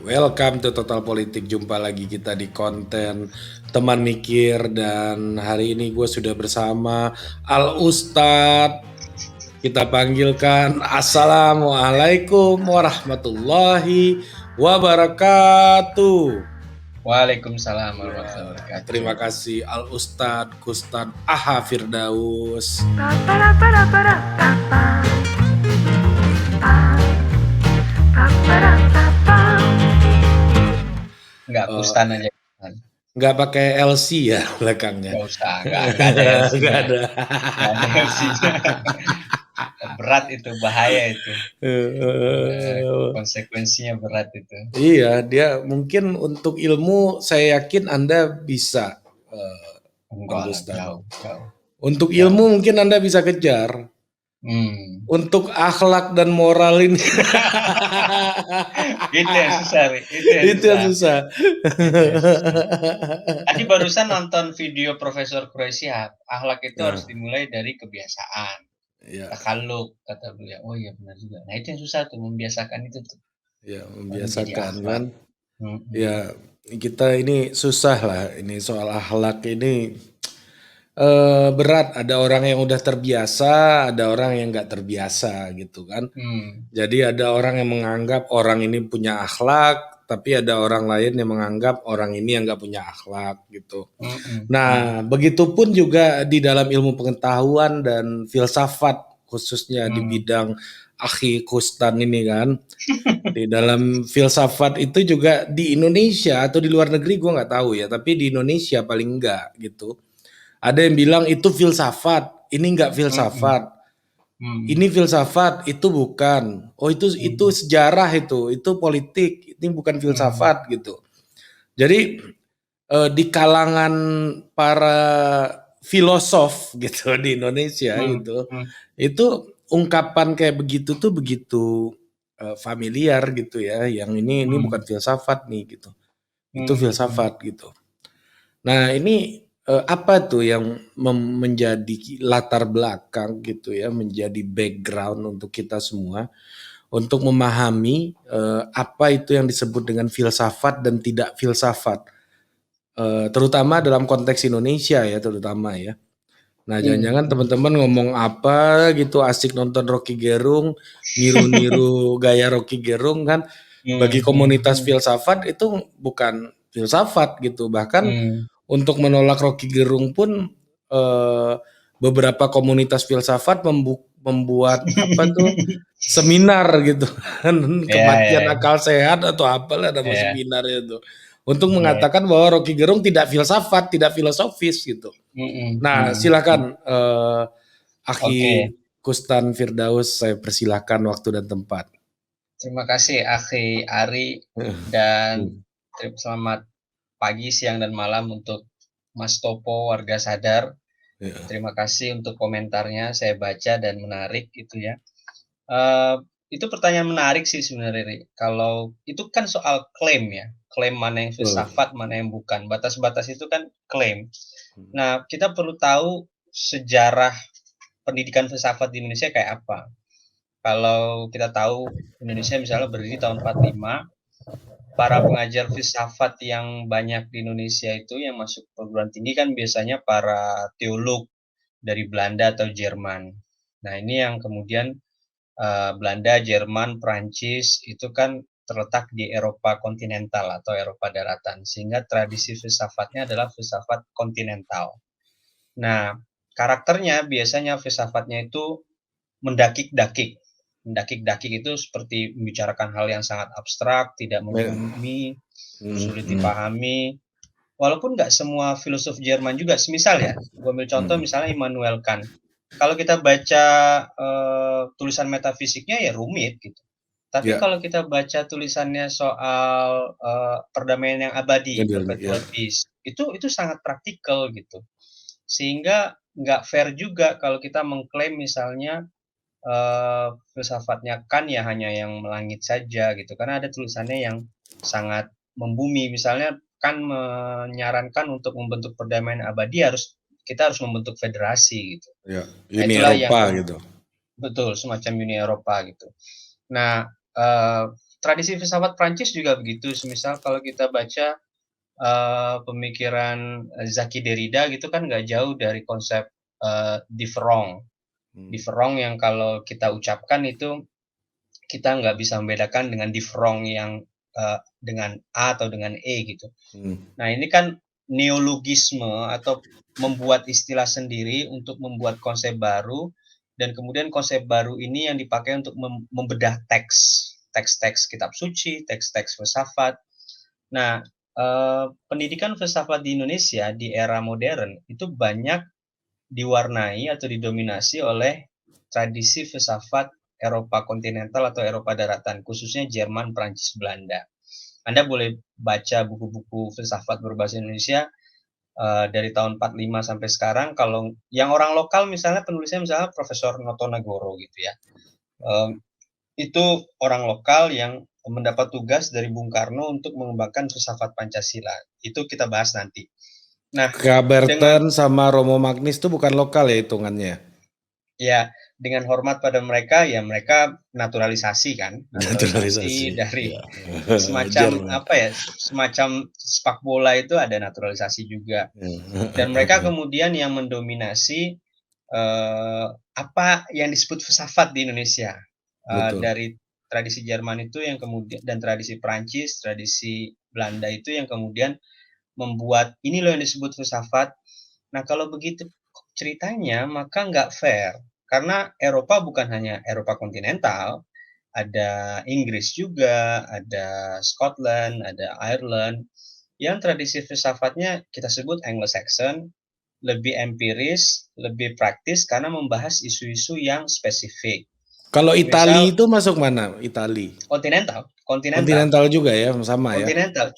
welcome to Total Politik. Jumpa lagi kita di konten Teman Mikir. Dan hari ini gue sudah bersama Al Ustadz. Kita panggilkan Assalamualaikum warahmatullahi wabarakatuh. Waalaikumsalam warahmatullahi wabarakatuh. Terima kasih Al Ustadz Kustad Aha Firdaus. Enggak, Kustan aja. Nggak pakai LC ya belakangnya? Nggak usah, nggak ada LC. Nggak ada. Nggak ada LC. Berat itu, bahaya itu. Konsekuensinya berat itu. Iya, dia mungkin untuk ilmu saya yakin Anda bisa. Enggak, jauh. Untuk ilmu mungkin Anda bisa kejar. Untuk akhlak dan moral ini itu yang susah, Ri. Itu yang susah. Tadi barusan nonton video Profesor Quraisy, akhlak itu harus dimulai dari kebiasaan. Takalluk, kata beliau. Oh iya benar juga. Nah itu yang susah tuh, membiasakan itu tuh. Ya, membiasakan kan. Ya, kita ini susah lah ini soal akhlak ini. Berat, ada orang yang udah terbiasa, ada orang yang nggak terbiasa gitu kan. Jadi ada orang yang menganggap orang ini punya akhlak, tapi ada orang lain yang menganggap orang ini yang nggak punya akhlak gitu. Nah, begitupun juga di dalam ilmu pengetahuan dan filsafat, khususnya di bidang Akhi Kustan ini kan. Di dalam filsafat itu juga di Indonesia atau di luar negeri gue nggak tahu ya, tapi di Indonesia paling enggak gitu. Ada yang bilang itu filsafat, ini enggak filsafat. Ini filsafat, itu bukan. Oh itu sejarah itu politik, ini bukan filsafat gitu. Jadi di kalangan para filosof gitu di Indonesia itu ungkapan kayak begitu tuh begitu familiar gitu ya. Yang ini bukan filsafat nih gitu. Itu filsafat gitu. Nah ini apa tuh yang menjadi latar belakang gitu ya, menjadi background untuk kita semua untuk memahami apa itu yang disebut dengan filsafat dan tidak filsafat, terutama dalam konteks Indonesia ya terutama ya. Nah jangan-jangan teman-teman ngomong apa gitu asik nonton Rocky Gerung, niru-niru gaya Rocky Gerung kan, bagi komunitas filsafat itu bukan filsafat gitu. Bahkan untuk menolak Rocky Gerung pun beberapa komunitas filsafat membuat apa tuh seminar gitu kan, kematian akal sehat atau apalah nama seminar itu untuk mengatakan bahwa Rocky Gerung tidak filsafat, tidak filosofis gitu. Nah silakan Akhi Kustan Firdaus, saya persilahkan waktu dan tempat. Terima kasih Akhi Ari dan selamat pagi, siang, dan malam untuk Mas Topo warga sadar. Terima kasih untuk komentarnya, saya baca dan menarik itu ya. Itu pertanyaan menarik sih sebenarnya. Kalau itu kan soal klaim ya, klaim mana yang filsafat, mana yang bukan. Batas-batas itu kan klaim. Nah, kita perlu tahu sejarah pendidikan filsafat di Indonesia kayak apa. Kalau kita tahu Indonesia misalnya berdiri tahun 45, para pengajar filsafat yang banyak di Indonesia itu yang masuk perguruan tinggi kan biasanya para teolog dari Belanda atau Jerman. Nah ini yang kemudian Belanda, Jerman, Prancis itu kan terletak di Eropa kontinental atau Eropa daratan, sehingga tradisi filsafatnya adalah filsafat kontinental. Nah, karakternya biasanya filsafatnya itu mendakik-dakik. Mendakik-dakik itu seperti membicarakan hal yang sangat abstrak, tidak membumi, sulit dipahami. Walaupun nggak semua filosof Jerman juga, semisal ya, gue ambil contoh misalnya Immanuel Kant. Kalau kita baca tulisan metafisiknya ya rumit gitu. Tapi kalau kita baca tulisannya soal perdamaian yang abadi, perpetual peace, itu sangat praktikal gitu. Sehingga nggak fair juga kalau kita mengklaim misalnya filsafatnya Kant ya hanya yang melangit saja gitu. Karena ada tulisannya yang sangat membumi. Misalnya Kant menyarankan untuk membentuk perdamaian abadi kita harus membentuk federasi gitu. Ya, Uni Eropa gitu. Betul, semacam Uni Eropa gitu. Nah, tradisi filsafat Prancis juga begitu. Semisal kalau kita baca pemikiran Jacques Derrida gitu kan nggak jauh dari konsep différent. Différent yang kalau kita ucapkan itu kita nggak bisa membedakan dengan différent yang dengan A atau dengan E gitu. Nah ini kan neologisme atau membuat istilah sendiri untuk membuat konsep baru dan kemudian konsep baru ini yang dipakai untuk membedah teks-teks kitab suci, teks-teks filsafat. Nah, pendidikan filsafat di Indonesia di era modern itu banyak diwarnai atau didominasi oleh tradisi filsafat Eropa kontinental atau Eropa daratan, khususnya Jerman, Prancis, Belanda. Anda boleh baca buku-buku filsafat berbahasa Indonesia dari tahun 45 sampai sekarang. Kalau yang orang lokal misalnya penulisnya misalnya Profesor Noto Nagoro gitu ya. Itu orang lokal yang mendapat tugas dari Bung Karno untuk mengembangkan filsafat Pancasila. Itu kita bahas nanti. Nah, Kaberten sama Romo Magnis itu bukan lokal ya hitungannya. Ya, dengan hormat pada mereka, ya mereka naturalisasi kan, naturalisasi dari ya. semacam apa ya, semacam sepak bola itu ada naturalisasi juga. Dan mereka kemudian yang mendominasi apa yang disebut filsafat di Indonesia. Dari tradisi Jerman itu yang kemudian dan tradisi Prancis, tradisi Belanda itu yang kemudian membuat ini loh yang disebut filsafat. Nah kalau begitu ceritanya maka nggak fair karena Eropa bukan hanya Eropa kontinental, ada Inggris juga, ada Scotland, ada Ireland yang tradisi filsafatnya kita sebut Anglo-Saxon, lebih empiris, lebih praktis karena membahas isu-isu yang spesifik. Kalau Itali itu masuk mana? Itali. Kontinental juga ya, sama ya. Kontinental.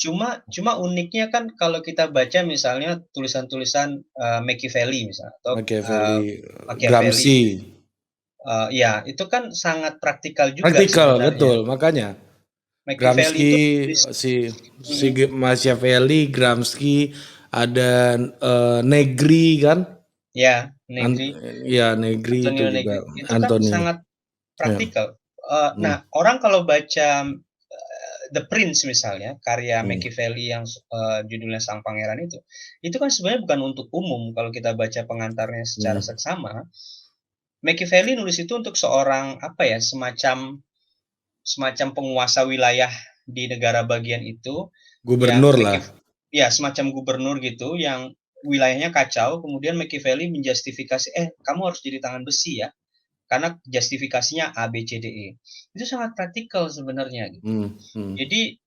Cuma uniknya kan kalau kita baca misalnya tulisan-tulisan Machiavelli misalnya atau Machiavelli. Gramsci. Ya, itu kan sangat praktikal juga Praktikal, sebenarnya. betul. Makanya Machiavelli itu Gramsci, si Machiavelli, Gramsci, ada Negri kan? Ya, Negri. Ya, Negri itu Antonio juga. Negri. Itu kan Antoni. sangat Ya. praktikal. Nah, orang kalau baca The Prince misalnya, karya Machiavelli yang judulnya Sang Pangeran itu kan sebenarnya bukan untuk umum kalau kita baca pengantarnya secara seksama. Machiavelli nulis itu untuk seorang apa ya, semacam penguasa wilayah di negara bagian itu yang Gubernur lah. ya semacam gubernur gitu yang wilayahnya kacau, kemudian Machiavelli menjustifikasi kamu harus jadi tangan besi ya. Karena justifikasinya A, B, C, D, E. Itu sangat praktikal sebenarnya gitu. Jadi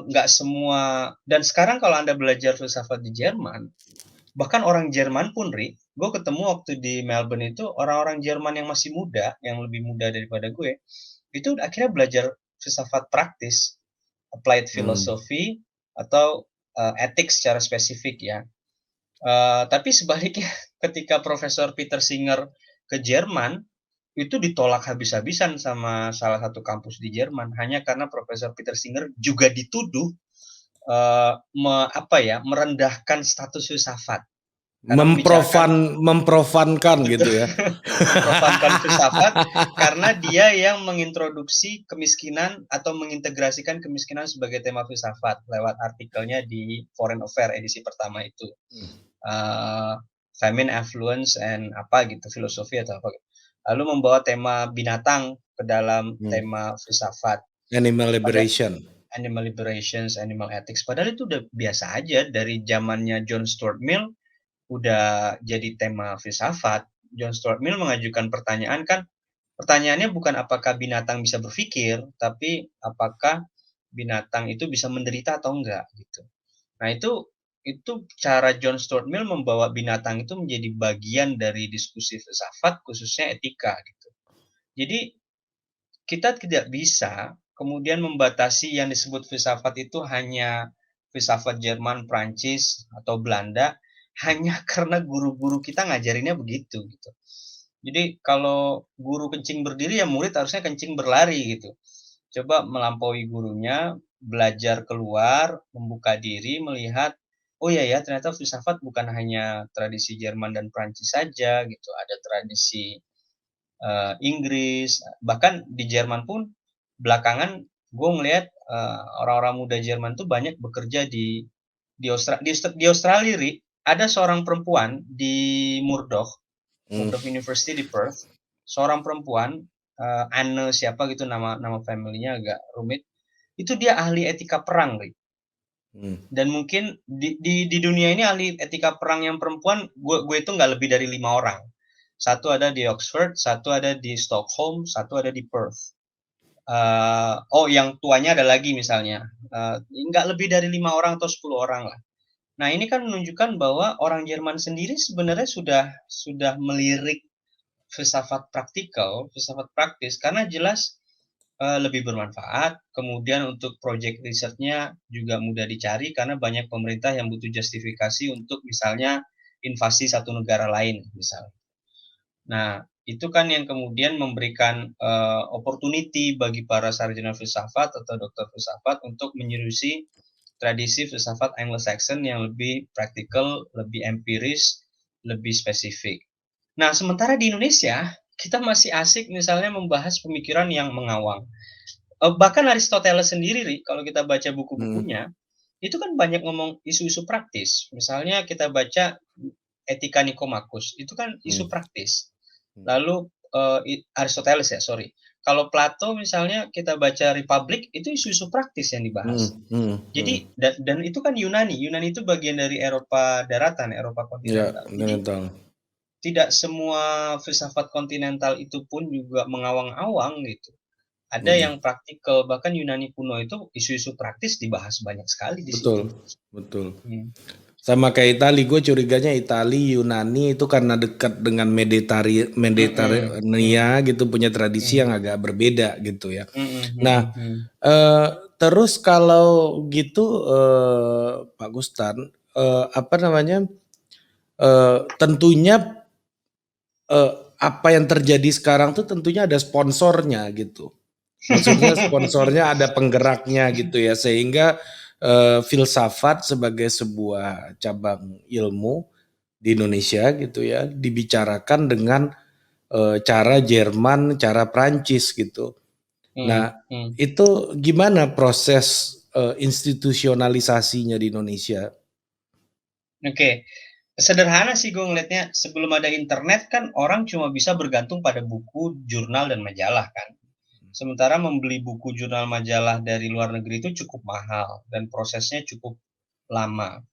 nggak semua dan sekarang kalau Anda belajar filsafat di Jerman, bahkan orang Jerman pun gue ketemu waktu di Melbourne itu orang-orang Jerman yang masih muda, yang lebih muda daripada gue, itu akhirnya belajar filsafat praktis, applied philosophy atau etik secara spesifik ya. Tapi sebaliknya ketika Profesor Peter Singer ke Jerman, itu ditolak habis-habisan sama salah satu kampus di Jerman hanya karena Profesor Peter Singer juga dituduh merendahkan status filsafat. Memprofankan gitu ya. Memprofankan filsafat karena dia yang mengintroduksi kemiskinan atau mengintegrasikan kemiskinan sebagai tema filsafat lewat artikelnya di Foreign Affairs edisi pertama itu. Famine, Affluence, and apa gitu, filosofi atau apa. Lalu membawa tema binatang ke dalam tema filsafat. Animal liberation. Animal liberations, animal ethics. Padahal itu udah biasa aja dari zamannya John Stuart Mill udah jadi tema filsafat. John Stuart Mill mengajukan pertanyaan kan, pertanyaannya bukan apakah binatang bisa berpikir, tapi apakah binatang itu bisa menderita atau enggak gitu. Nah itu cara John Stuart Mill membawa binatang itu menjadi bagian dari diskusi filsafat khususnya etika gitu. Jadi kita tidak bisa kemudian membatasi yang disebut filsafat itu hanya filsafat Jerman, Prancis atau Belanda hanya karena guru-guru kita ngajarinnya begitu gitu. Jadi kalau guru kencing berdiri ya murid harusnya kencing berlari gitu. Coba melampaui gurunya, belajar keluar, membuka diri, melihat oh ya ternyata filsafat bukan hanya tradisi Jerman dan Prancis saja gitu, ada tradisi Inggris, bahkan di Jerman pun belakangan gue ngelihat orang-orang muda Jerman tuh banyak bekerja di Australia, Ri, ada seorang perempuan di Murdoch University di Perth, seorang perempuan, Anne siapa gitu nama nama family-nya agak rumit, itu dia ahli etika perang, Ri. Dan mungkin di dunia ini ahli etika perang yang perempuan, gue itu nggak lebih dari 5 orang. Satu ada di Oxford, satu ada di Stockholm, satu ada di Perth. Yang tuanya ada lagi misalnya, nggak lebih dari 5 orang atau 10 orang lah. Nah, ini kan menunjukkan bahwa orang Jerman sendiri sebenarnya sudah melirik filsafat praktikal, filsafat praktis, karena jelas lebih bermanfaat. Kemudian untuk project research-nya juga mudah dicari karena banyak pemerintah yang butuh justifikasi untuk misalnya invasi satu negara lain, misalnya. Nah, itu kan yang kemudian memberikan opportunity bagi para sarjana filsafat atau dokter filsafat untuk menyerusi tradisi filsafat Anglo-Saxon yang lebih praktikal, lebih empiris, lebih spesifik. Nah, sementara di Indonesia, kita masih asik misalnya membahas pemikiran yang mengawang. Bahkan Aristoteles sendiri, kalau kita baca buku-bukunya, itu kan banyak ngomong isu-isu praktis. Misalnya kita baca Etika Nikomakus, itu kan isu praktis. Lalu Aristoteles ya, sorry. Kalau Plato misalnya kita baca Republik, itu isu-isu praktis yang dibahas. Jadi dan itu kan Yunani itu bagian dari Eropa daratan, Eropa Ya, kontinental. Jadi kontinental. tidak semua filsafat kontinental itu pun juga mengawang-awang gitu. Ada yang praktikal, bahkan Yunani kuno itu isu-isu praktis dibahas banyak sekali di situ. Betul, betul. Sama kayak Itali, gue curiganya Itali, Yunani itu karena dekat dengan Mediterania gitu, punya tradisi yang agak berbeda gitu ya. Nah, terus kalau gitu Pak Gustan, tentunya apa yang terjadi sekarang tuh tentunya ada sponsornya gitu. Maksudnya sponsornya ada penggeraknya gitu ya, sehingga filsafat sebagai sebuah cabang ilmu di Indonesia gitu ya dibicarakan dengan cara Jerman, cara Prancis gitu. Nah, itu gimana proses institusionalisasinya di Indonesia? Oke, sederhana sih gue ngelihatnya, sebelum ada internet kan orang cuma bisa bergantung pada buku, jurnal, dan majalah kan. Sementara membeli buku, jurnal, majalah dari luar negeri itu cukup mahal dan prosesnya cukup lama.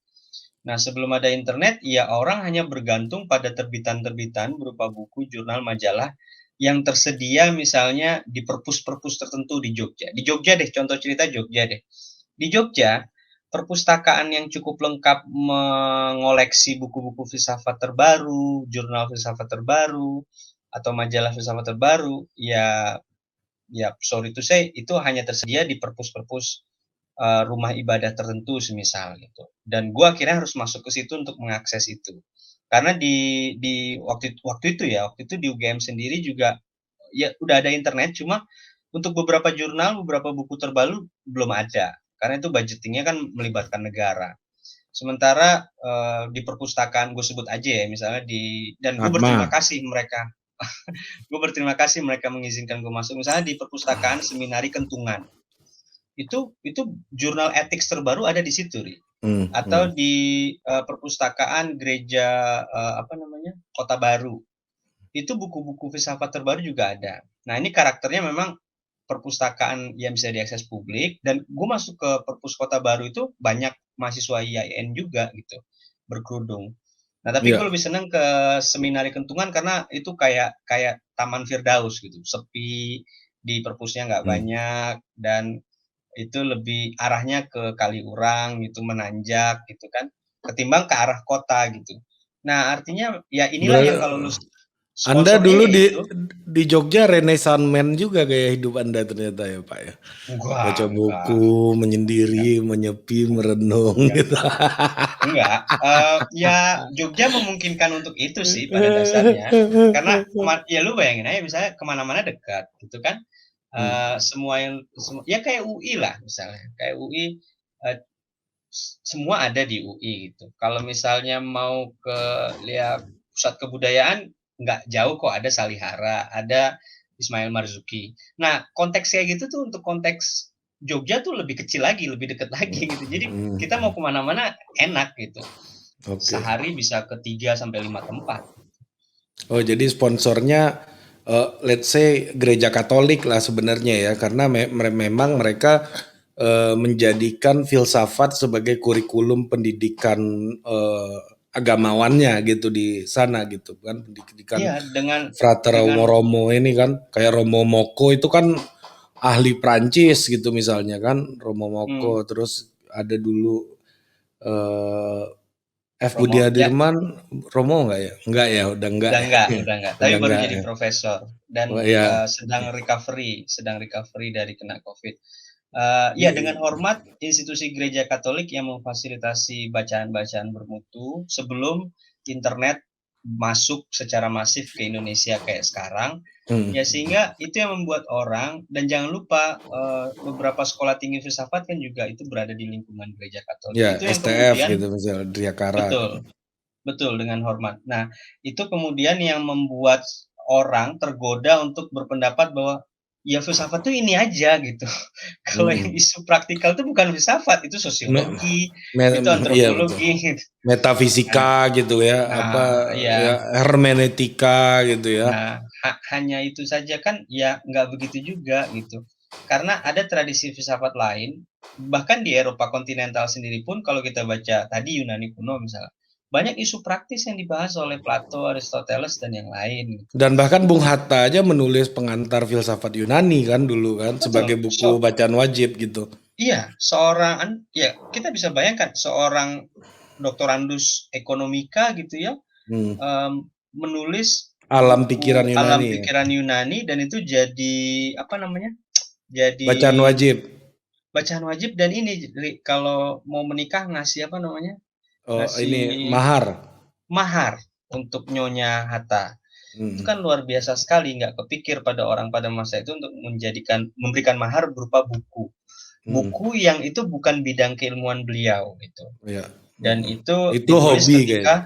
Nah, sebelum ada internet, ya orang hanya bergantung pada terbitan-terbitan berupa buku, jurnal, majalah yang tersedia misalnya di perpus-perpus tertentu di Jogja. Di Jogja deh, contoh cerita Jogja deh. Di Jogja, perpustakaan yang cukup lengkap mengoleksi buku-buku filsafat terbaru, jurnal filsafat terbaru, atau majalah filsafat terbaru, ya sorry to say, itu hanya tersedia di perpus-perpus rumah ibadah tertentu semisal gitu. Dan gue akhirnya harus masuk ke situ untuk mengakses itu. Karena di waktu itu di UGM sendiri juga ya udah ada internet, cuma untuk beberapa jurnal, beberapa buku terbaru belum ada. Karena itu budgetingnya kan melibatkan negara. Sementara di perpustakaan gue sebut aja ya, misalnya dan gue berterima Atma. kasih mereka. Gue berterima kasih mereka mengizinkan gue masuk. Misalnya di perpustakaan Seminari Kentungan. Itu jurnal etik terbaru ada di situ, Ri. Atau di perpustakaan gereja Kota Baru. Itu buku-buku filsafat terbaru juga ada. Nah, ini karakternya memang perpustakaan yang bisa diakses publik, dan gue masuk ke perpus Kota Baru itu banyak mahasiswa IAIN juga gitu, berkerudung. Nah, tapi gue lebih seneng ke Seminari Kentungan karena itu kayak Taman Firdaus gitu, sepi, di perpusnya nggak banyak, dan itu lebih arahnya ke Kaliurang gitu, menanjak gitu kan, ketimbang ke arah kota gitu. Nah, artinya ya inilah yang kalau lu Anda sponsornya dulu ya itu. di Jogja Renaissance Man juga gaya hidup Anda ternyata ya Pak ya. Baca Enggak, buku, menyendiri, menyepi, merenung enggak, gitu. enggak. Ya Jogja memungkinkan untuk itu sih pada dasarnya. Karena ya lu bayangin aja misalnya kemana-mana dekat gitu kan. Ya kayak UI lah misalnya. Kayak UI, eh, semua ada di UI gitu. Kalau misalnya mau ke lihat pusat kebudayaan, nggak jauh kok, ada Salihara, ada Ismail Marzuki. Nah, konteks kayak gitu tuh untuk konteks Jogja tuh lebih kecil lagi, lebih dekat lagi gitu. Jadi kita mau kemana-mana enak gitu. Oke. Sehari bisa ke 3 sampai 5 tempat. Oh, jadi sponsornya let's say gereja Katolik lah sebenarnya ya, karena memang mereka menjadikan filsafat sebagai kurikulum pendidikan agamawannya gitu di sana gitu kan, pendidikan Iya, Frater dengan Romo ini kan, kayak Romo Moko itu kan ahli Prancis gitu misalnya kan, Romo mmm, Moko, terus ada dulu eh, F. Budi Romo ya Hadirman, Romo enggak ya? Enggak ya, udah enggak ya. udah enggak, tapi Udah baru enggak jadi ya. profesor dan, Oh ya, sedang oke. recovery dari kena Covid. Ya dengan Di- hormat institusi gereja Katolik yang memfasilitasi bacaan-bacaan bermutu sebelum internet masuk secara masif ke Indonesia kayak sekarang, hmm. ya sehingga itu yang membuat orang dan jangan lupa, beberapa sekolah tinggi filsafat kan juga itu berada di lingkungan gereja Katolik. Ya, Itu yang STF kemudian gitu misalnya, Driakara. betul. Betul, dengan hormat. Nah, itu kemudian yang membuat orang tergoda untuk berpendapat bahwa, ya filsafat tuh ini aja gitu. Kalau yang Hmm. isu praktikal itu bukan filsafat, itu Me- sosiologi, itu iya betul. antropologi gitu. Nah Metafisika gitu ya, apa ya, iya. hermeneutika gitu ya. Nah, hanya itu saja kan ya nggak begitu juga gitu. Karena ada tradisi filsafat lain, bahkan di Eropa kontinental sendiri pun kalau kita baca tadi Yunani kuno misalnya, banyak isu praktis yang dibahas oleh Plato, Aristoteles dan yang lain gitu. Dan bahkan Itu Bung Hatta aja menulis pengantar filsafat Yunani kan dulu kan sebagai betul. buku bacaan wajib gitu. Iya, ya kita bisa bayangkan seorang doktorandus ekonomika gitu ya, Hmm. menulis Alam buku pikiran Alam Yunani ya. Pikiran Yunani dan itu jadi apa namanya, jadi Bacaan wajib. bacaan wajib dan ini kalau mau menikah ngasih apa namanya, Oh ngasih ini mahar. mahar untuk Nyonya Hatta. Itu Hmm. kan luar biasa sekali, nggak kepikir pada orang pada masa itu untuk memberikan mahar berupa buku. Hmm. Buku yang itu bukan bidang keilmuan beliau gitu. Ya. Dan Hmm. itu Itu ditulis hobi ketika kayaknya.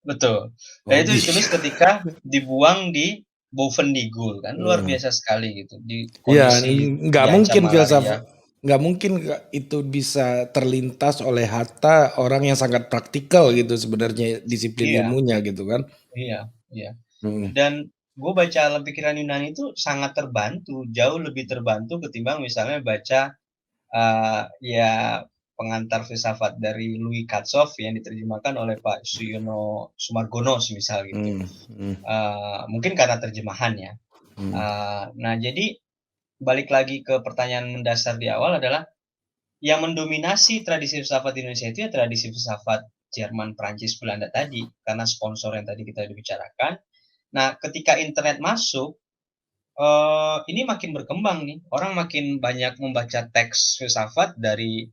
betul. Dan itu Hobi. ditulis ketika dibuang di Bovendigul kan luar Hmm. biasa sekali gitu di Ya, kondisi nggak diancam mungkin malaria. nggak mungkin itu bisa terlintas oleh Hatta orang yang sangat praktikal gitu sebenarnya disiplin Iya, ilmunya gitu kan. iya, iya. Hmm. Dan gue baca Alam Pikiran Yunani itu sangat terbantu, jauh lebih terbantu ketimbang misalnya baca ya pengantar filsafat dari Louis Katsof yang diterjemahkan oleh Pak Suyono Sumargono semisal gitu. Hmm. Hmm. Mungkin karena terjemahan ya. Hmm. Nah jadi balik lagi ke pertanyaan mendasar di awal adalah yang mendominasi tradisi filsafat di Indonesia itu ya tradisi filsafat Jerman, Prancis, Belanda tadi karena sponsor yang tadi kita bicarakan. Nah, ketika internet masuk, ini makin berkembang nih. Orang makin banyak membaca teks filsafat dari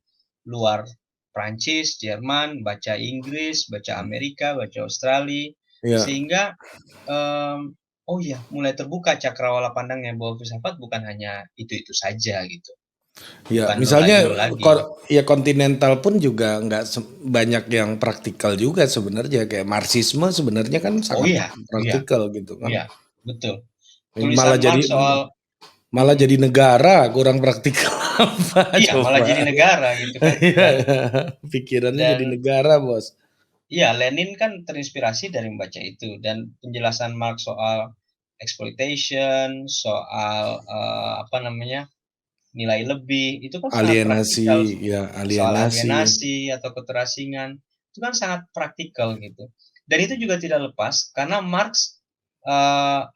luar Prancis, Jerman, baca Inggris, baca Amerika, baca Australia, Ya, sehingga um, oh ya mulai terbuka cakrawala pandangnya bahwa filsafat bukan hanya itu-itu saja gitu. ya. Bukan Misalnya nurlagi-nurlagi. ya kontinental pun juga nggak banyak yang praktikal juga sebenarnya kayak Marxisme sebenarnya kan Oh sangat iya, iya, praktikal gitu kan. iya, betul. Malah Tulisan jadi Marx soal malah mhm, jadi negara kurang praktikal apa iya malah jadi coba? negara gitu kan Iya, pikirannya jadi dan negara, Bos. iya Lenin kan terinspirasi dari membaca itu dan penjelasan Marx soal exploitation, soal, apa namanya, nilai lebih, itu kan sangat Alienasi, praktikal. ya Soal alienasi. alienasi atau keterasingan, itu kan sangat praktikal gitu. Dan itu juga tidak lepas karena Marx,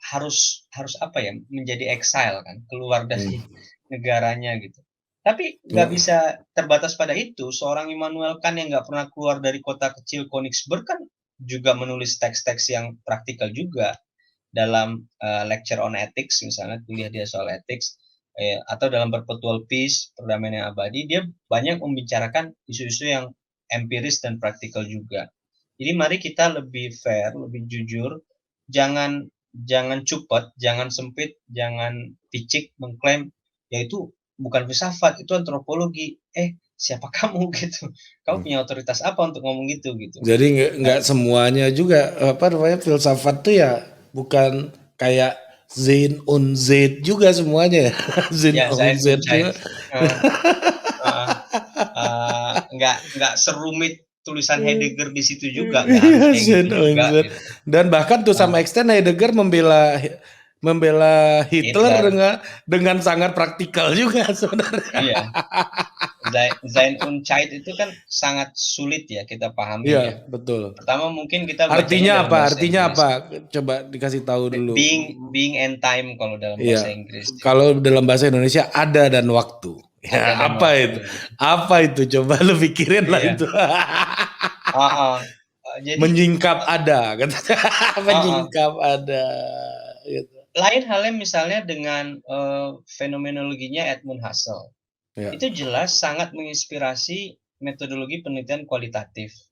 harus harus apa ya, menjadi exile kan, keluar dari Hmm. negaranya gitu. Tapi nggak Wah, bisa terbatas pada itu, seorang Immanuel Kant yang nggak pernah keluar dari kota kecil Königsberg kan juga menulis teks-teks yang praktikal juga dalam, lecture on ethics misalnya kuliah dia soal ethics, atau dalam Perpetual Peace, Perdamaian yang Abadi, dia banyak membicarakan isu-isu yang empiris dan praktikal juga. Jadi mari kita lebih fair, lebih jujur, jangan jangan cupet, jangan sempit, jangan picik mengklaim, ya itu bukan filsafat, itu antropologi. Siapa kamu gitu? Kamu hmm. punya otoritas apa untuk ngomong gitu gitu? Jadi Nah, nggak semuanya juga apa namanya filsafat tuh ya bukan kayak Sein und Zeit juga semuanya ya. Sein Ya, und Sein Zeit und juga. Zeit. Heeh. Nggak serumit tulisan Heidegger di situ juga, nggak harus Iya, kayak Sein gitu und juga Zeit. gitu. Dan bahkan tuh sama extend Heidegger membela Hitler Hitler, dengan sangat praktikal juga sebenarnya. iya. Sein und Zeit itu kan sangat sulit ya kita pahami Iya, ya. betul. Pertama mungkin kita bacanya Artinya dalam apa? bahasa Artinya Inggris. apa? Coba dikasih tahu dulu. Being and time kalau dalam bahasa Iya, Inggris ya. kalau dalam bahasa Indonesia ada dan waktu. Ada Ya, dan apa waktu itu? gitu. Apa itu? Coba lu pikirin lah Iya. itu. Heeh. Jadi Menyingkap ada, katanya. heeh. Menyingkap ada. Gitu. Lain halnya misalnya dengan fenomenologinya Edmund Husserl. Ya, Itu jelas sangat menginspirasi metodologi penelitian kualitatif. ya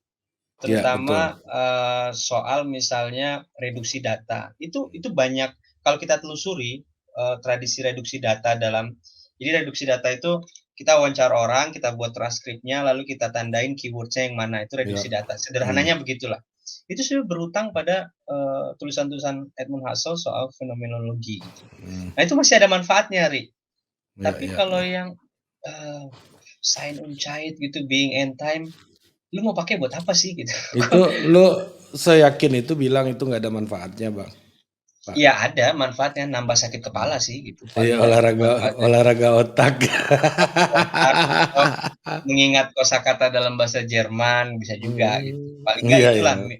Terutama betul. soal misalnya reduksi data. Itu banyak kalau kita telusuri tradisi reduksi data dalam jadi reduksi data itu kita wawancara orang, kita buat transkripnya, lalu kita tandain keywordnya yang mana, itu Ya. reduksi data. Sederhananya begitulah. Itu sudah berhutang pada tulisan-tulisan Edmund Husserl soal fenomenologi gitu. Nah, itu masih ada manfaatnya, Ri. Ya, Tapi ya, kalau ya. yang Sein und Zeit gitu, being and time, lu mau pakai buat apa sih gitu? Itu lu seyakin itu bilang itu nggak ada manfaatnya, Bang? Pak. Iya ada manfaatnya, nambah sakit kepala sih gitu, Iya, paling nggak olahraga manfaatnya. olahraga otak. Otak atau mengingat kosakata dalam bahasa Jerman bisa juga gitu. Paling nggak Iya, itulah iya.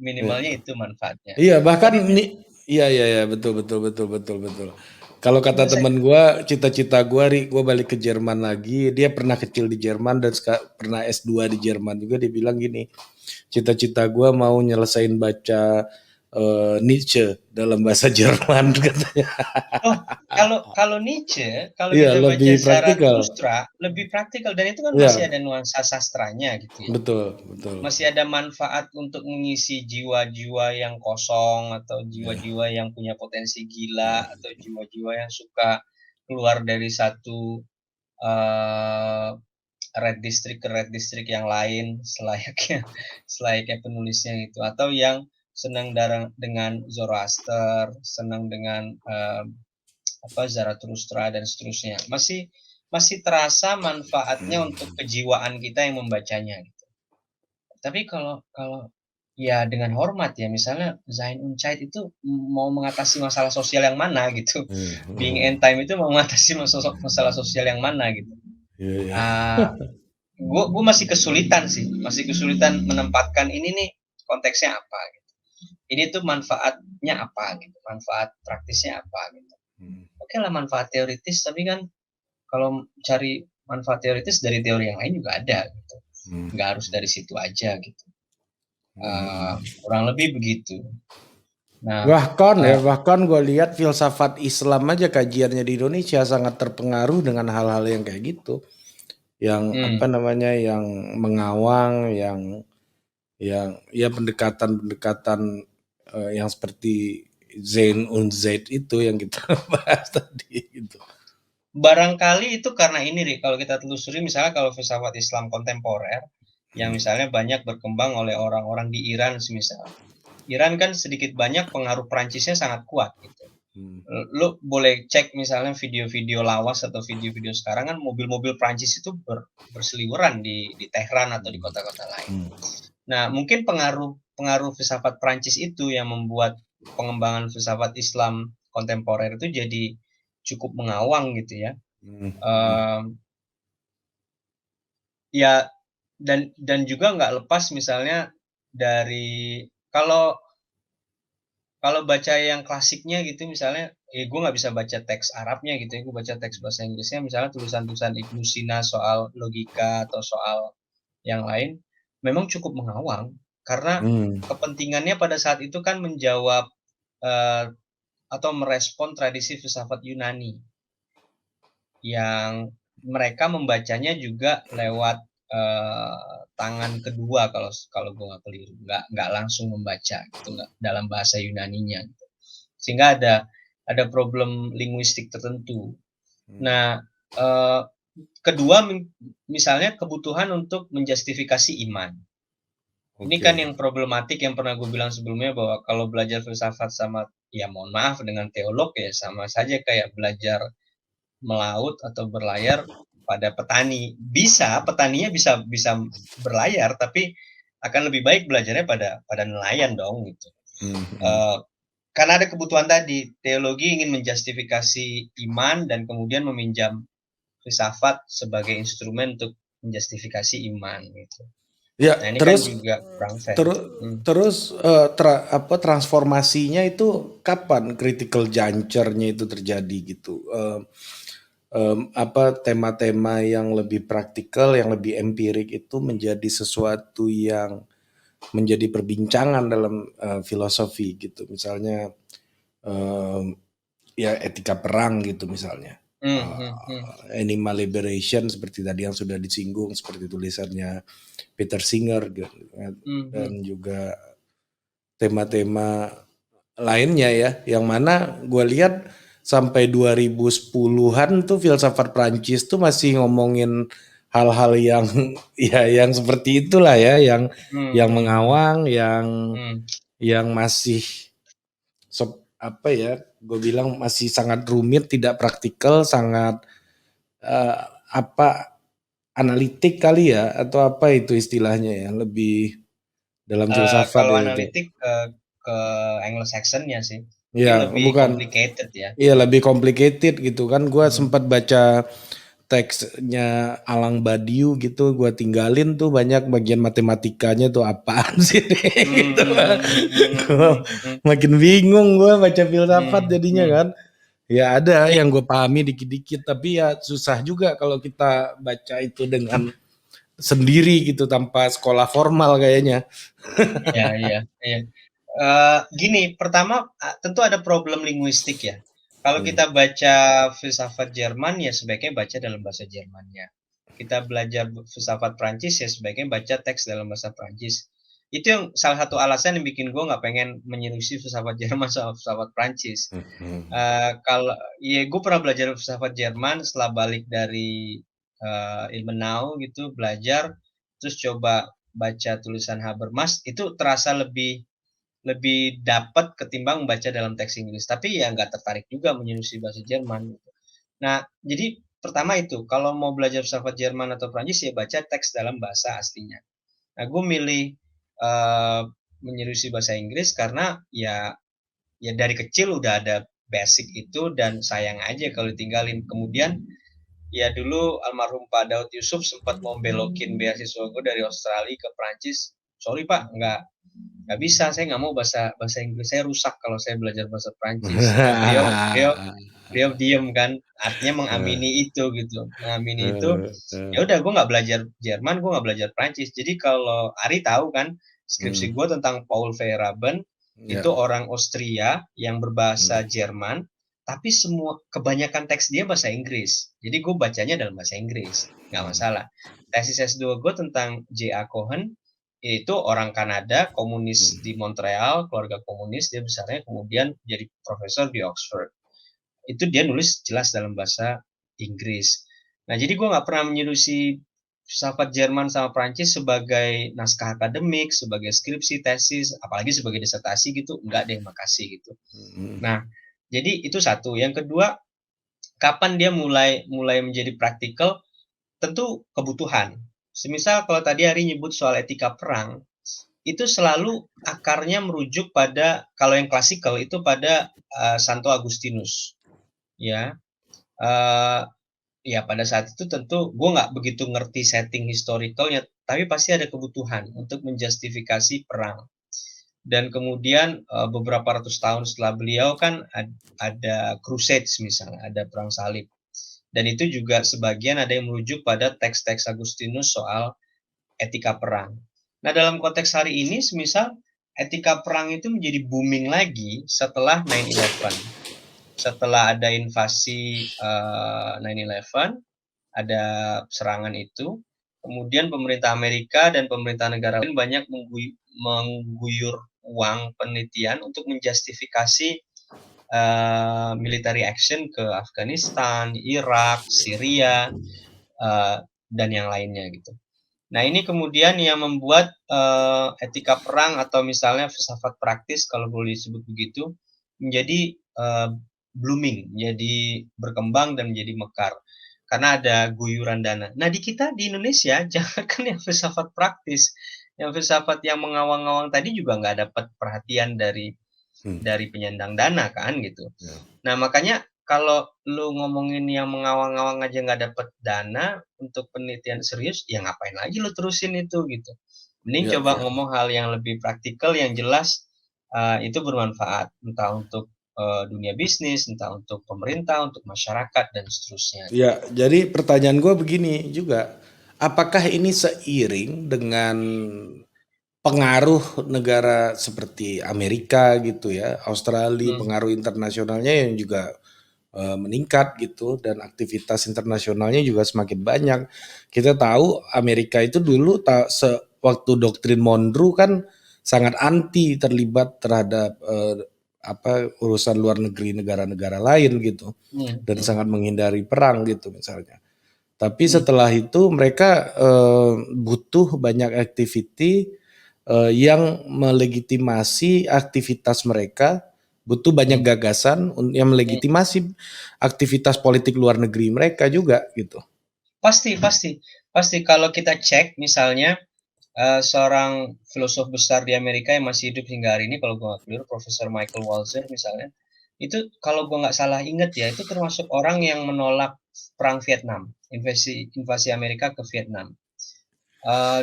minimalnya Iya. itu manfaatnya. Iya, bahkan Tapi iya, iya, iya, betul, betul, betul, betul, betul. Kalau kata bahasa temen gua, cita-cita gua, Ri, gua balik ke Jerman lagi. Dia pernah kecil di Jerman dan pernah S2 di Jerman juga. Dia bilang gini, cita-cita gua mau nyelesain baca Nietzsche dalam bahasa Jerman katanya. oh, kalau kalau Nietzsche, kalau Iya, kita baca lebih praktikal. Zarathustra, lebih praktikal dan itu kan masih Iya, ada nuansa sastranya gitu ya. betul, betul. Masih ada manfaat untuk mengisi jiwa-jiwa yang kosong atau Ya, jiwa-jiwa yang punya potensi gila ya, atau jiwa-jiwa yang suka keluar dari satu uh, red district ke red district yang lain selayaknya penulisnya itu atau yang senang dengan Zoroaster, senang dengan Zarathustra dan seterusnya. Masih masih terasa manfaatnya untuk kejiwaan kita yang membacanya gitu. Tapi kalau kalau ya dengan hormat ya, misalnya Sein und Zeit itu mau mengatasi masalah sosial yang mana gitu. Being and Time itu mau mengatasi masalah sosial yang mana gitu. ya, ya. Gue masih kesulitan sih, masih kesulitan menempatkan ini nih konteksnya apa gitu. Ini tuh manfaatnya apa gitu, manfaat praktisnya apa gitu. Oke lah manfaat teoritis, tapi kan kalau cari manfaat teoritis dari teori yang lain juga ada gitu. Nggak harus dari situ aja gitu. Kurang lebih begitu. Nah, Bahkan gue lihat filsafat Islam aja kajiannya di Indonesia sangat terpengaruh dengan hal-hal yang kayak gitu. Yang apa namanya, yang mengawang, yang ya pendekatan-pendekatan yang seperti Zain und Zaid itu yang kita bahas tadi gitu. barangkali itu karena ini, Ri, kalau kita telusuri misalnya kalau filsafat Islam kontemporer yang misalnya banyak berkembang oleh orang-orang di Iran semisal. Iran kan sedikit banyak pengaruh Perancisnya sangat kuat gitu. Lo boleh cek misalnya video-video lawas atau video-video sekarang kan mobil-mobil Prancis itu berseliweran di Tehran atau di kota-kota lain. Nah, mungkin pengaruh filsafat Prancis itu yang membuat pengembangan filsafat Islam kontemporer itu jadi cukup mengawang gitu ya. Ya dan juga nggak lepas misalnya dari kalau baca yang klasiknya gitu misalnya, gue nggak bisa baca teks Arabnya gitu ya, gue baca teks bahasa Inggrisnya misalnya tulisan-tulisan Ibnu Sina soal logika atau soal yang lain, memang cukup mengawang karena kepentingannya pada saat itu kan menjawab atau merespon tradisi filsafat Yunani yang mereka membacanya juga lewat tangan kedua kalau gue nggak keliru, nggak langsung membaca gitu, nggak dalam bahasa Yunaninya gitu. Sehingga ada problem linguistik tertentu. Nah, kedua misalnya kebutuhan untuk menjustifikasi iman. Ini kan yang problematik yang pernah gue bilang sebelumnya bahwa kalau belajar filsafat sama ya mohon maaf dengan teolog ya sama saja kayak belajar melaut atau berlayar pada petani. Petaninya bisa bisa berlayar, tapi akan lebih baik belajarnya pada nelayan dong gitu. Mhm. Karena ada kebutuhan tadi, teologi ingin menjustifikasi iman dan kemudian meminjam filsafat sebagai instrumen untuk menjustifikasi iman gitu. Ya, Nah, ini kan terus juga kurang fair. terus, transformasinya itu kapan critical juncture-nya itu terjadi gitu? Tema-tema yang lebih praktikal, yang lebih empirik itu menjadi sesuatu yang menjadi perbincangan dalam, filosofi gitu. Misalnya, mmm, ya etika perang gitu misalnya, Hmm, hmm, hmm, animal liberation seperti tadi yang sudah disinggung, seperti tulisannya Peter Singer gitu kan, hmm, dan hmm. juga tema-tema lainnya ya, yang mana gue lihat sampai 2010-an tuh filsafat Prancis tuh masih ngomongin hal-hal yang ya yang seperti itulah ya, Hmm, yang hmm, hmm, mengawang, hmm. yang masih apa ya, gue bilang masih sangat rumit, tidak praktikal, sangat eh, apa analitik kali ya, atau apa itu istilahnya ya, lebih dalam filsafat Kalau ya itu. analitik ke Anglo-Saxon-nya sih, mungkin Ya, lebih bukan. complicated ya. Iya lebih complicated gitu kan. Gua Hmm, sempat baca teksnya Alang Badiou gitu, gua tinggalin tuh banyak bagian matematikanya tuh apaan sih nih hmm, gitu. hmm, hmm, hmm, hmm, Gua hmm, hmm, makin bingung gua baca filsafat hmm, jadinya hmm. kan. Ya ada yang gue pahami dikit-dikit, tapi ya susah juga kalau kita baca itu dengan sendiri gitu tanpa sekolah formal kayaknya. Ya, iya, iya. Gini, pertama tentu ada problem linguistik ya. Kalau Hmm. kita baca filsafat Jerman ya sebaiknya baca dalam bahasa Jermannya. Kita belajar filsafat Prancis ya sebaiknya baca teks dalam bahasa Prancis. Itu yang salah satu alasan yang bikin gue nggak pengen menyelusi filsafat Jerman sama filsafat Prancis. Hmm. Kalau ya gue pernah belajar filsafat Jerman setelah balik dari Ilmenau gitu belajar, terus coba baca tulisan Habermas itu terasa lebih lebih dapat ketimbang membaca dalam teks Inggris. Tapi ya nggak tertarik juga menyelusi bahasa Jerman. Gitu. Nah, jadi pertama itu, kalau mau belajar filsafat Jerman atau Prancis ya baca teks dalam bahasa aslinya. Nah, gue milih uh, menyelusi bahasa Inggris karena ya dari kecil udah ada basic itu dan sayang aja kalau ditinggalin. Kemudian ya dulu almarhum Pak Daud Yusuf sempat mau belokin beasiswa gue dari Australia ke Prancis. Sorry Pak, nggak bisa, saya nggak mau bahasa bahasa Inggris saya rusak kalau saya belajar bahasa Prancis. Nah, beliau beliau beliau diem kan, artinya mengamini itu gitu, mengamini itu. Ya udah, gue nggak belajar Jerman, gue nggak belajar Prancis. Jadi kalau Ari tahu kan, skripsi gue tentang Paul Feyerabend itu Ya. orang Austria yang berbahasa Jerman, tapi semua kebanyakan teks dia bahasa Inggris. Jadi gue bacanya dalam bahasa Inggris, nggak masalah. Tesis S2 gue tentang J.A. Cohen, itu orang Kanada, komunis di Montreal, keluarga komunis, dia besarnya kemudian jadi profesor di Oxford. Itu dia nulis jelas dalam bahasa Inggris. Nah, jadi gue nggak pernah menyelusi filsafat Jerman sama Prancis sebagai naskah akademik, sebagai skripsi, tesis, apalagi sebagai disertasi gitu. Enggak deh, makasih gitu. Nah, jadi itu satu. Yang kedua, kapan dia mulai mulai menjadi praktikal? Tentu kebutuhan. Semisal kalau tadi Hari nyebut soal etika perang, itu selalu akarnya merujuk pada kalau yang klasikal itu pada Santo Agustinus, ya. Uh, Ya pada saat itu tentu gue nggak begitu ngerti setting historicalnya, tapi pasti ada kebutuhan untuk menjustifikasi perang. Dan kemudian beberapa ratus tahun setelah beliau kan ada Crusades misalnya, ada perang salib. Dan itu juga sebagian ada yang merujuk pada teks-teks Agustinus soal etika perang. Nah dalam konteks hari ini, semisal etika perang itu menjadi booming lagi setelah 9/11. Setelah ada invasi 9/11, ada serangan itu, kemudian pemerintah Amerika dan pemerintah negara lain banyak mengguyur uang penelitian untuk menjustifikasi military action ke Afghanistan, Irak, Syria, dan yang lainnya gitu. Nah ini kemudian yang membuat etika perang atau misalnya filsafat praktis kalau boleh disebut begitu menjadi blooming, menjadi berkembang dan menjadi mekar karena ada guyuran dana. Nah, di kita di Indonesia jangankan yang filsafat praktis, yang filsafat yang mengawang-awang tadi juga nggak dapat perhatian dari penyandang dana kan gitu. Nah, makanya kalau lu ngomongin yang mengawang-awang aja nggak dapat dana untuk penelitian serius, ya ngapain lagi lu terusin itu gitu. Mending coba ngomong hal yang lebih praktikal yang jelas itu bermanfaat entah untuk dunia bisnis, entah untuk pemerintah, untuk masyarakat dan seterusnya. Ya, jadi pertanyaan gue begini juga, apakah ini seiring dengan pengaruh negara seperti Amerika gitu ya, Australia, pengaruh internasionalnya yang juga meningkat gitu dan aktivitas internasionalnya juga semakin banyak. Kita tahu Amerika itu dulu waktu doktrin Monroe kan sangat anti terlibat terhadap urusan luar negeri negara-negara lain gitu dan sangat menghindari perang gitu misalnya. Tapi setelah itu mereka butuh banyak activity yang melegitimasi aktivitas mereka, butuh banyak gagasan yang melegitimasi aktivitas politik luar negeri mereka juga gitu. Pasti kalau kita cek misalnya seorang filosof besar di Amerika yang masih hidup hingga hari ini kalau gue nggak keliru, Profesor Michael Walzer misalnya, itu kalau gue nggak salah inget ya, itu termasuk orang yang menolak perang Vietnam, invasi Amerika ke Vietnam.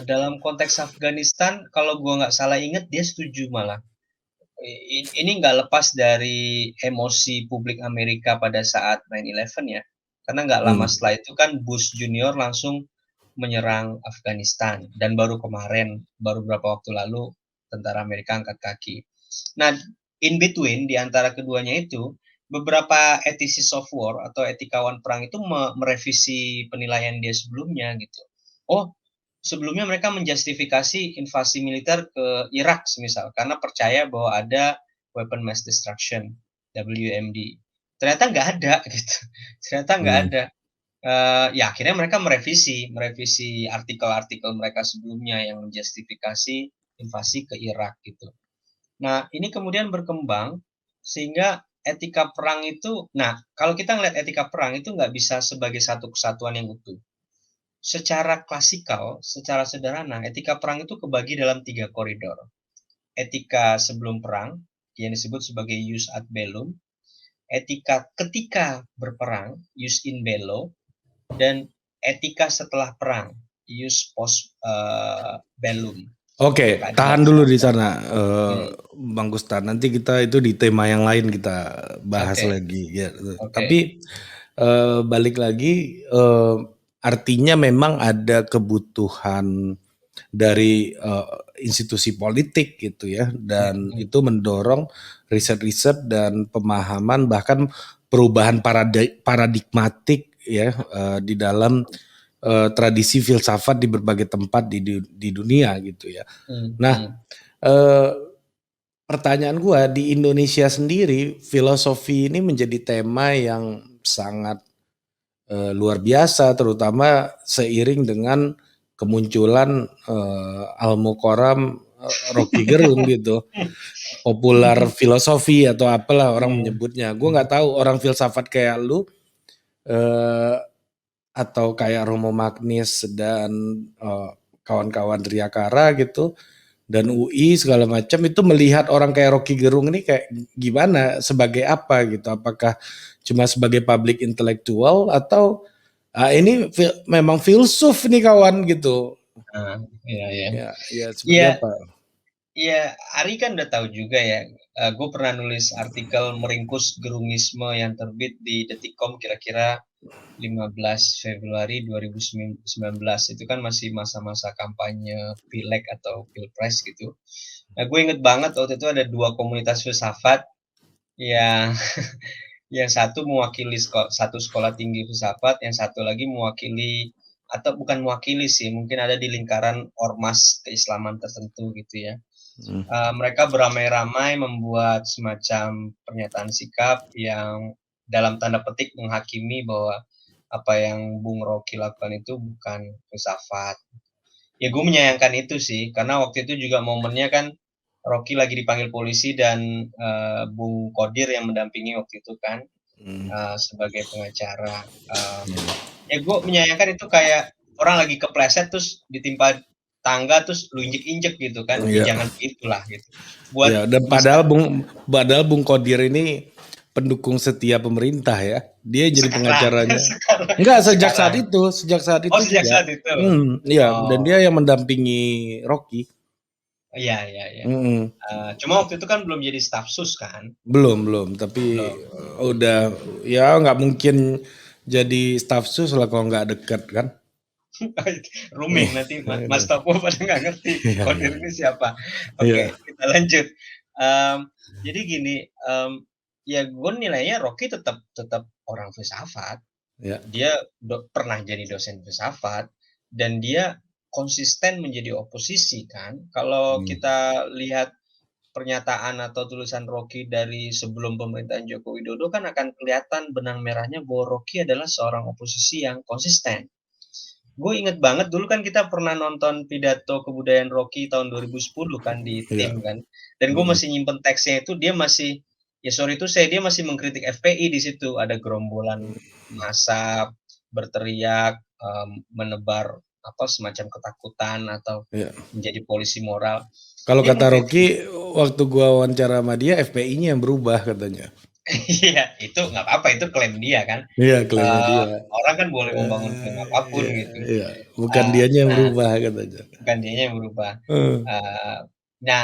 Dalam konteks Afghanistan, kalau gue nggak salah inget, dia setuju malah. Ini nggak lepas dari emosi publik Amerika pada saat 9/11 ya. Karena nggak lama setelah itu kan Bush Junior langsung menyerang Afghanistan. Dan baru kemarin, baru beberapa waktu lalu, tentara Amerika angkat kaki. Nah, in between, di antara keduanya itu, beberapa ethicists of war atau etikawan perang itu merevisi penilaian dia sebelumnya gitu. Oh, sebelumnya mereka menjustifikasi invasi militer ke Irak semisal karena percaya bahwa ada weapon mass destruction WMD. Ternyata nggak ada gitu. Ternyata nggak ada. Ya akhirnya mereka merevisi artikel-artikel mereka sebelumnya yang menjustifikasi invasi ke Irak gitu. Nah, ini kemudian berkembang sehingga etika perang itu, nah kalau kita ngelihat etika perang itu nggak bisa sebagai satu kesatuan yang utuh. Secara klasikal, secara sederhana, etika perang itu kebagi dalam 3 koridor. Etika sebelum perang, yang disebut sebagai jus ad bellum, etika ketika berperang, jus in bello, dan etika setelah perang, jus post bellum. Oke, tahan dulu di sana, Bang Gustan. Nanti kita itu di tema yang lain kita bahas lagi. Ya. Tapi balik lagi, artinya memang ada kebutuhan dari institusi politik gitu ya, dan itu mendorong riset-riset dan pemahaman bahkan perubahan paradigmatik ya di dalam tradisi filsafat di berbagai tempat di dunia gitu ya. Nah, pertanyaan gua di Indonesia sendiri filosofi ini menjadi tema yang sangat luar biasa, terutama seiring dengan kemunculan Al-Mukarram Rocky Gerung gitu, populer filosofi atau apalah orang menyebutnya. Gue nggak tahu orang filsafat kayak lu atau kayak Romo Magnis dan kawan-kawan Triyakara gitu dan UI segala macam itu melihat orang kayak Rocky Gerung ini kayak gimana, sebagai apa gitu, apakah cuma sebagai public intellectual atau ini memang filsuf nih kawan gitu. Ya seperti apa? Iya, Ari kan udah tahu juga ya. Gue pernah nulis artikel meringkus gerungisme yang terbit di Detikcom kira-kira 15 Februari 2019. Itu kan masih masa-masa kampanye Pileg atau Pilpres gitu. Nah, gue inget banget waktu itu ada 2 komunitas filsafat yang yang satu mewakili satu sekolah tinggi filsafat, yang satu lagi mewakili atau bukan mewakili sih, mungkin ada di lingkaran ormas keislaman tertentu gitu ya. Mereka beramai-ramai membuat semacam pernyataan sikap yang dalam tanda petik menghakimi bahwa apa yang Bung Rocky lakukan itu bukan filsafat. Ya gue menyayangkan itu sih, karena waktu itu juga momennya kan Rocky lagi dipanggil polisi dan Bung Kodir yang mendampingi waktu itu kan sebagai pengacara. Ya gue menyayangkan itu kayak orang lagi kepleset terus ditimpa tangga terus lu injek-injek gitu kan, ya Iya. jangan gitulah gitu. Buat Ya, dan bisa padahal Bung Kodir ini pendukung setia pemerintah ya. Dia jadi sekarang pengacaranya. sekarang Enggak, sekarang. sejak saat Oh itu sejak juga. saat itu? Iya, dan dia Oh, yang mendampingi Rocky. iya iya iya. Mhm. Cuma waktu itu kan belum jadi staf sus kan? Belum, tapi Belum. udah ya nggak mungkin jadi staf sus lah kalau nggak deket kan. Rooming nanti Mas Topo pada nggak ngerti Iya, iya, Kodir ini siapa. iya, Oke, kita lanjut. Jadi gini, ya gue nilainya Rocky tetap tetap orang filsafat. iya. Dia pernah jadi dosen filsafat dan dia konsisten menjadi oposisi kan. Kalau Hmm. kita lihat pernyataan atau tulisan Rocky dari sebelum pemerintahan Joko Widodo kan akan kelihatan benang merahnya bahwa Rocky adalah seorang oposisi yang konsisten. Gue inget banget dulu kan kita pernah nonton pidato kebudayaan Rocky tahun 2010 kan di Iya. tim kan. Dan gue Mhm. masih nyimpen teksnya itu dia masih ya sorry itu saya dia masih mengkritik FPI di situ ada gerombolan massa berteriak menebar apa semacam ketakutan atau Iya. menjadi polisi moral. Kalau Dia kata mengkritik Rocky, waktu gua wawancara sama dia, FPI-nya yang berubah katanya. iya itu nggak apa-apa itu klaim dia kan. Iya, klaimnya Uh, dia. orang kan boleh membangun klaim apapun Iya, gitu. iya, bukan dianya yang Nah berubah katanya. bukan dianya yang berubah. Heeh. Nah,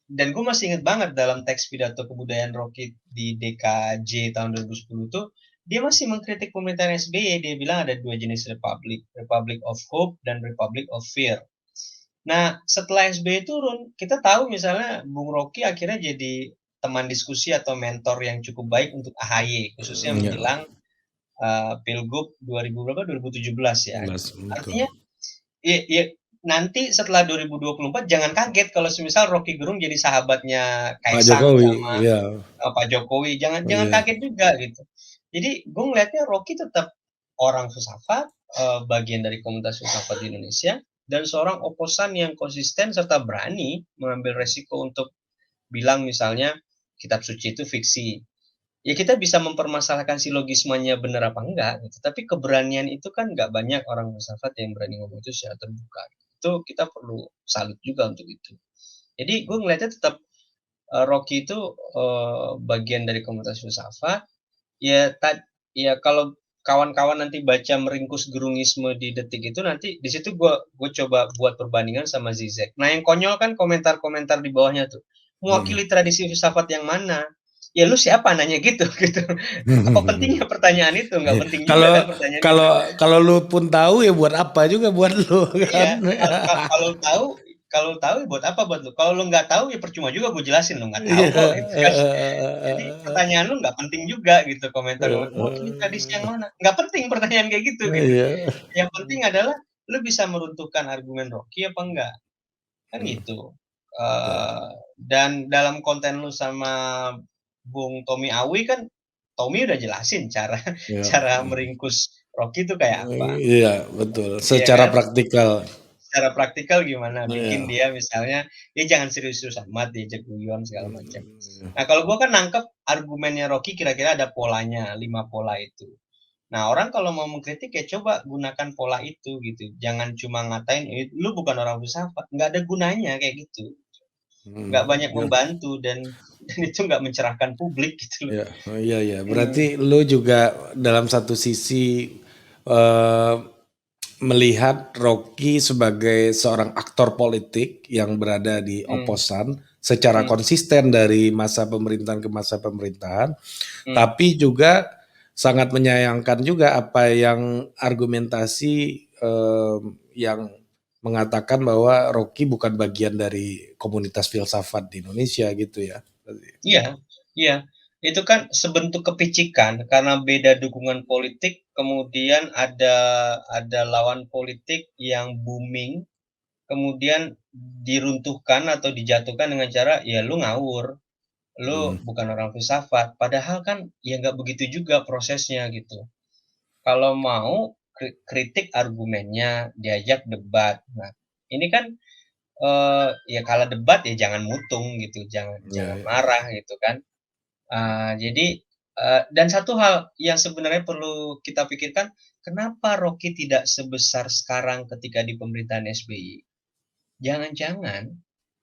dan gue masih inget banget dalam teks pidato kebudayaan Rocky di DKJ tahun 2010 tuh, dia masih mengkritik pemerintahan SBY. Dia bilang ada dua jenis republik, Republic of Hope dan Republic of Fear. Nah, setelah SBY turun, kita tahu misalnya Bung Rocky akhirnya jadi teman diskusi atau mentor yang cukup baik untuk AHY, khususnya Iya, menjelang Pilgub 2000 berapa? 2017 ya. Mas, betul. Artinya iya iya, nanti setelah 2024 jangan kaget kalau semisal Rocky Gerung jadi sahabatnya Pak Kaisang Jokowi, sama, iya, Pak Jokowi, jangan jangan iya, kaget juga gitu. Jadi gue ngelihatnya Rocky tetap orang filsafat, bagian dari komunitas filsafat di Indonesia, dan seorang oposan yang konsisten serta berani mengambil resiko untuk bilang misalnya kitab suci itu fiksi. Ya kita bisa mempermasalahkan silogismenya benar apa enggak gitu, tapi keberanian itu kan nggak banyak orang filsafat yang berani ngomong itu secara terbuka. Itu kita perlu salut juga untuk itu. Jadi gue ngeliatnya tetap Rocky itu bagian dari komunitas filsafat. Ya, ya kalau kawan-kawan nanti baca meringkus gerungisme di detik itu nanti di situ gue coba buat perbandingan sama Zizek. Nah yang konyol kan komentar-komentar di bawahnya tuh mhm. mewakili tradisi filsafat yang mana? Ya lu siapa nanya gitu gitu. Apa pentingnya pertanyaan itu? Nggak Iya, penting juga kalau kan pertanyaan kalau gitu. kalau lu pun tahu ya buat apa juga buat lu kan. Iya, kalau tahu kalau tahu ya buat apa buat lu? Kalau lu nggak tahu ya percuma juga gue jelasin lu nggak tahu Iya, kok gitu kan. Jadi pertanyaan lu nggak penting juga gitu komentar mewakili tradisi yang mana? Nggak penting pertanyaan kayak gitu gitu. iya, Yang penting adalah lu bisa meruntuhkan argumen Rocky apa enggak kan mhm, gitu. iya, Dan dalam konten lu sama Bung Tommy Awi kan Tommy udah jelasin cara iya, cara meringkus Rocky itu kayak apa, iya, betul, iya secara kan? praktikal, Secara praktikal gimana bikin iya, dia misalnya, dia jangan serius-serius amat diajak guyon segala macam. mhm, Nah, kalau gua kan nangkep argumennya Rocky kira-kira ada polanya, 5 pola itu. Nah, orang kalau mau mengkritik ya coba gunakan pola itu gitu. Jangan cuma ngatain, lu bukan orang filsafat." Nggak ada gunanya kayak gitu. mhm, Nggak banyak iya, membantu dan dan itu nggak mencerahkan publik gitu loh. iya, oh, iya, iya, Hmm. berarti lu juga dalam satu sisi, eee, melihat Rocky sebagai seorang aktor politik yang berada di Hmm. oposan secara Hmm. konsisten dari masa pemerintahan ke masa pemerintahan, Hmm. tapi juga sangat menyayangkan juga apa yang argumentasi, yang mengatakan bahwa Rocky bukan bagian dari komunitas filsafat di Indonesia gitu ya. Iya, iya. Itu kan sebentuk kepicikan karena beda dukungan politik, kemudian ada lawan politik yang booming, kemudian diruntuhkan atau dijatuhkan dengan cara, "Ya lu ngawur, lu Mhm, bukan orang filsafat." Padahal kan ya nggak begitu juga prosesnya gitu. Kalau mau kritik argumennya, diajak debat. Nah, ini kan ya kalau debat ya jangan mutung gitu, jangan Iya jangan iya. marah gitu kan. Jadi, dan satu hal yang sebenarnya perlu kita pikirkan, kenapa Rocky tidak sebesar sekarang ketika di pemerintahan SBY? Jangan-jangan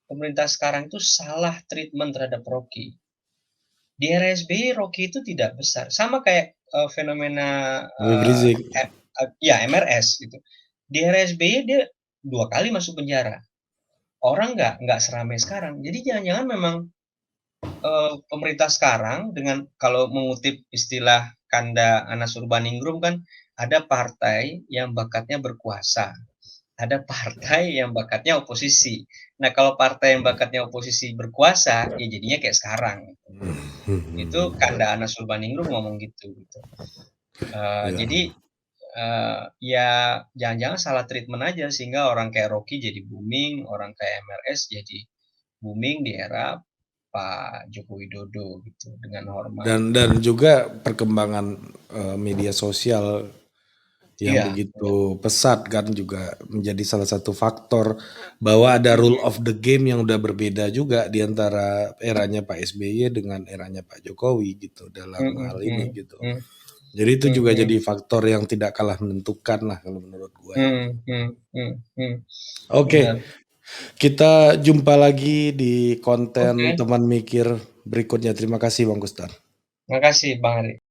pemerintah sekarang itu salah treatment terhadap Rocky. Di era SBY Rocky itu tidak besar, sama kayak, fenomena, Habib Rizik. ya MRS gitu. Di era SBY dia 2 kali masuk penjara, orang nggak seramai sekarang. Jadi jangan-jangan memang, pemerintah sekarang dengan kalau mengutip istilah Kanda Anas Urbaningrum kan, ada partai yang bakatnya berkuasa, ada partai yang bakatnya oposisi. Nah, kalau partai yang bakatnya oposisi berkuasa, ya jadinya kayak sekarang. Itu Kanda Anas Urbaningrum ngomong gitu. Iya. Jadi, ya jangan-jangan salah treatment aja sehingga orang kayak Rocky jadi booming, orang kayak MRS jadi booming di era Pak Joko Widodo gitu, dengan hormat. Dan juga perkembangan, media sosial yang Iya, bener. begitu pesat kan juga menjadi salah satu faktor bahwa ada rule Mhm of the game yang udah berbeda juga di antara eranya Pak SBY dengan eranya Pak Jokowi gitu dalam mhm hal ini mhm gitu. mhm Jadi itu mhm juga mhm jadi faktor yang tidak kalah menentukan lah kalau menurut gua ya. mhm. Oke, Bener. kita jumpa lagi di konten Oke, teman mikir berikutnya. Terima kasih Bang Gustan. makasih Bang Ari.